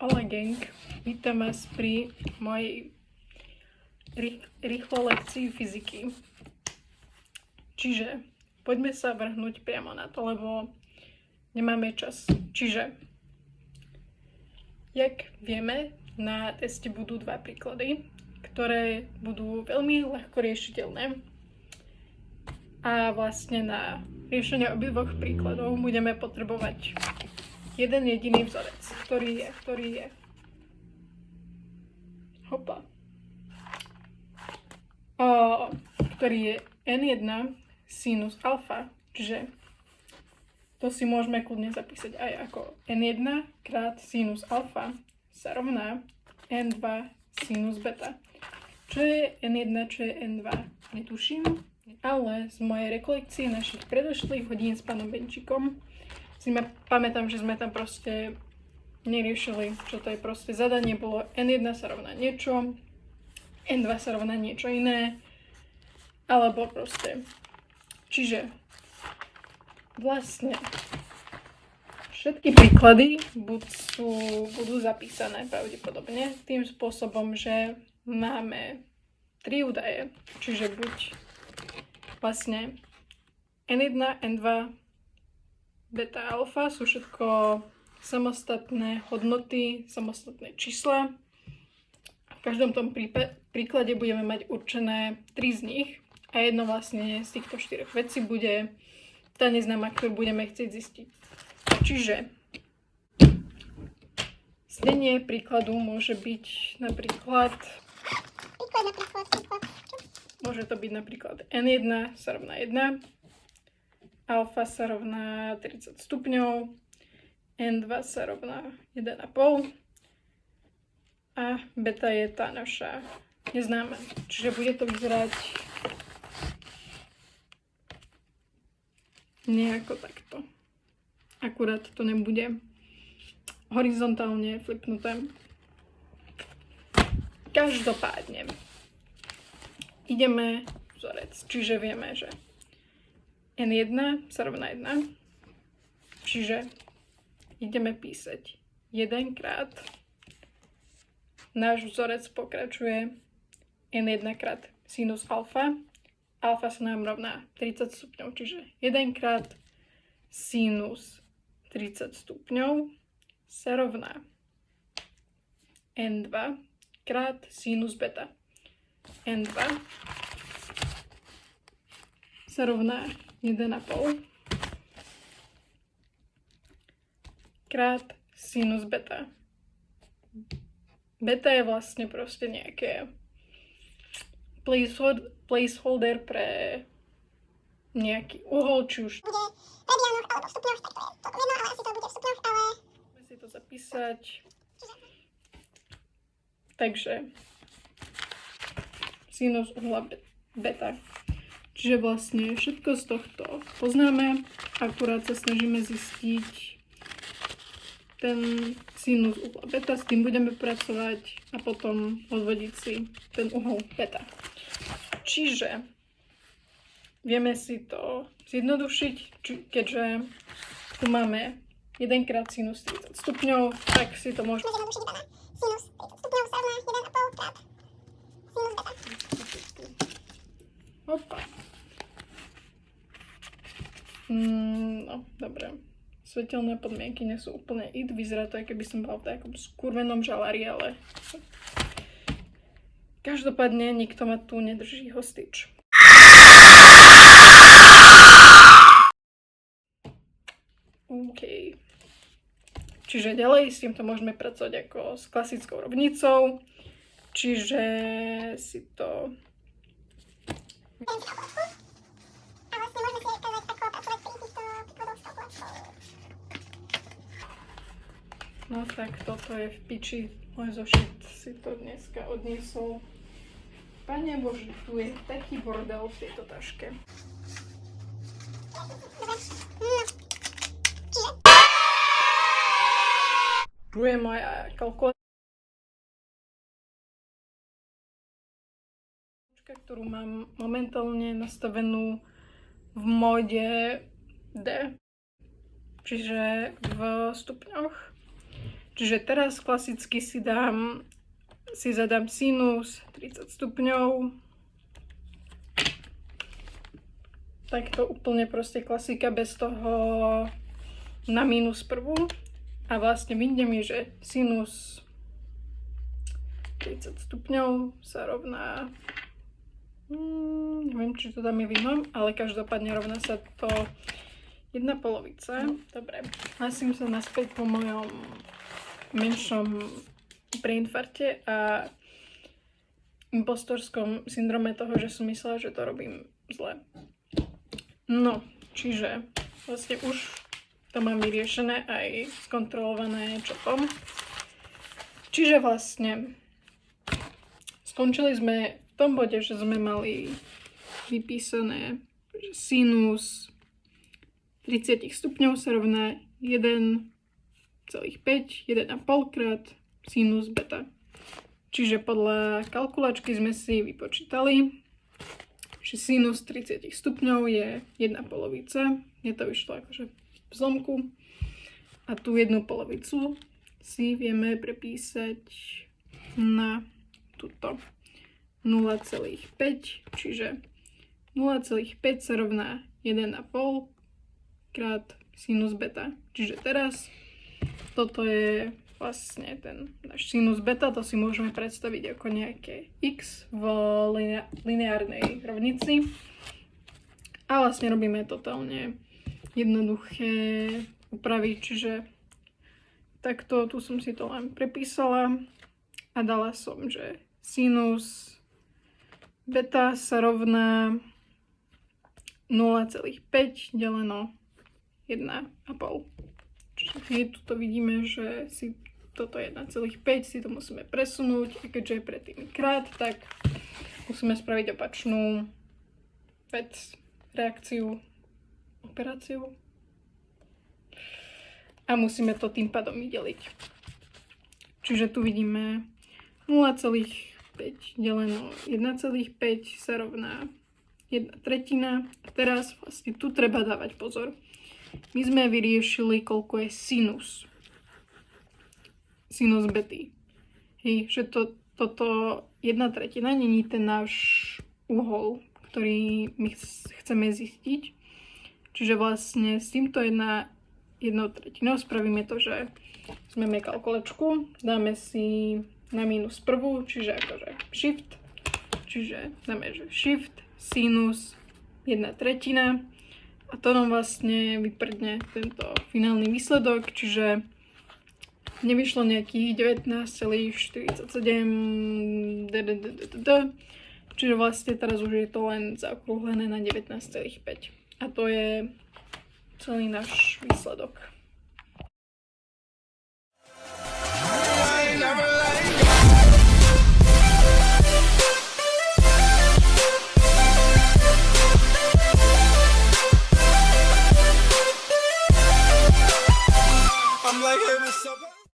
Hola gang, vítam vás pri mojej rýchlo lekcii fyziky. Čiže poďme sa vrhnúť priamo na to, lebo nemáme čas. Čiže, jak vieme, na teste budú dva príklady, ktoré budú veľmi ľahko riešiteľné. A vlastne na riešenie obidvoch príkladov budeme potrebovať jeden jediný vzorec, ktorý je ktorý je n1 sinus alfa, čiže to si môžeme kľudne zapísať aj ako n1 krát sinus alfa sa rovná n2 sinus beta. Čo je n1, čo je n2, netuším, ale z mojej rekolekcie našich predošlých hodín s pánom Benčikom si pamätám, že sme tam proste neriešili, čo to je proste. Zadanie bolo n1 sa rovná niečo, n2 sa rovná niečo iné, alebo proste. Čiže vlastne všetky príklady budú zapísané pravdepodobne tým spôsobom, že máme 3 údaje, čiže buď vlastne n1, n2, beta, alfa sú všetko samostatné hodnoty, samostatné čísla. V každom tom príklade budeme mať určené 3 z nich a jedno vlastne z týchto 4 vecí bude tá neznáma, ktorú budeme chcieť zistiť. Čiže znenie príkladu môže byť napríklad môže to byť napríklad n1 sa rovná 1, alfa sa rovná 30 stupňov, n2 sa rovná 1,5 a beta je tá naša neznáma. Čiže bude to vyzerať nejako takto. Akurát to nebude horizontálne flipnuté. Každopádne ideme vzorec, čiže vieme, že n1 sa rovná 1, čiže ideme písať 1 krát. Náš vzorec pokračuje n1 krát sinus alfa. Alfa sa nám rovná 30 stupňov, čiže 1 krát sinus 30 stupňov sa rovná n2 krát sinus beta. n2 sa rovná 1,5 krát sinus beta. Beta je vlastne proste nejaké placeholder pre nejaký uhol, či už bude v radiánoch alebo v stupňoch, tak to je to jedno, ale asi to bude v stupňoch, ale musíme si to zapísať. Takže sinus uhla beta. Čiže vlastne všetko z tohto poznáme, akurát sa snažíme zistiť ten sinus uhla beta, s tým budeme pracovať a potom odvodiť si ten uhol beta. Čiže vieme si to zjednodušiť, keďže tu máme 1 krát sinus 30 stupňov, tak si to môžeme zjednodušiť iba na sinus 30 stupňov sa rovná 1,5 krát sinus beta. Opa. No, dobre. Svetelné podmienky nie sú úplne it. Vyzerá to, keby som bola v takom skurvenom žalári, ale každopádne nikto ma tu nedrží hostič. OK. Čiže ďalej s týmto môžeme pracovať ako s klasickou rovnicou. Čiže si to no tak toto je v piči. Môj zošit si to dneska odniesol. Pane Bože, tu je taký bordel v tejto taške. Tu je moja kalkulačka, ktorú mám momentálne nastavenú v móde D, čiže v stupňoch. Čiže teraz klasicky si zadám sinus 30 stupňov. Takto úplne proste klasika bez toho na minus prvú. A vlastne vyjde mi, že sinus 30 stupňov sa rovná, neviem, či to tam je vidno, ale každopádne rovná sa to 1/2. Dobre, hlasím sa naspäť po mojom menšom preinfarte a impostorskom syndrome toho, že som myslela, že to robím zle. No, čiže vlastne už to mám vyriešené aj skontrolované čopom. Čiže vlastne skončili sme v tom bode, že sme mali vypísané, že sinus 30 stupňov sa rovná 1,5 krát sinus beta. Čiže podľa kalkulačky sme si vypočítali, že sinus 30 stupňov je 1/2. Mne to vyšlo akože v zlomku. A tú 1/2 si vieme prepísať na túto 0,5. Čiže 0,5 sa rovná 1,5 krát sinus beta. Čiže teraz toto je vlastne ten náš sinus beta, to si môžeme predstaviť ako nejaké x v lineárnej rovnici. A vlastne robíme totálne jednoduché úpravy, čiže takto, tu som si to len prepísala a dala som, že sinus beta sa rovná 0,5 deleno 1,5. Čiže tuto vidíme, že si toto 1,5 si to musíme presunúť a keďže je predtým krát, tak musíme spraviť opačnú vec, reakciu, operáciu a musíme to tým pádom vydeliť. Čiže tu vidíme 0,5 deleno 1,5 sa rovná 1/3 a teraz vlastne tu treba dávať pozor. My sme vyriešili, koľko je sinus bety. Hej, že toto 1/3 není ten náš uhol, ktorý my chceme zistiť. Čiže vlastne s týmto 1/3 spravíme to, že vezmeme kalkulačku, dáme si na minus prvú, čiže akože shift, čiže dáme, že shift sinus 1/3 a to nám vlastne vyprdne tento finálny výsledok, čiže nevyšlo nejakých 19,47, čiže vlastne teraz už je to len zaokrúhlené na 19,5 a to je celý náš výsledok.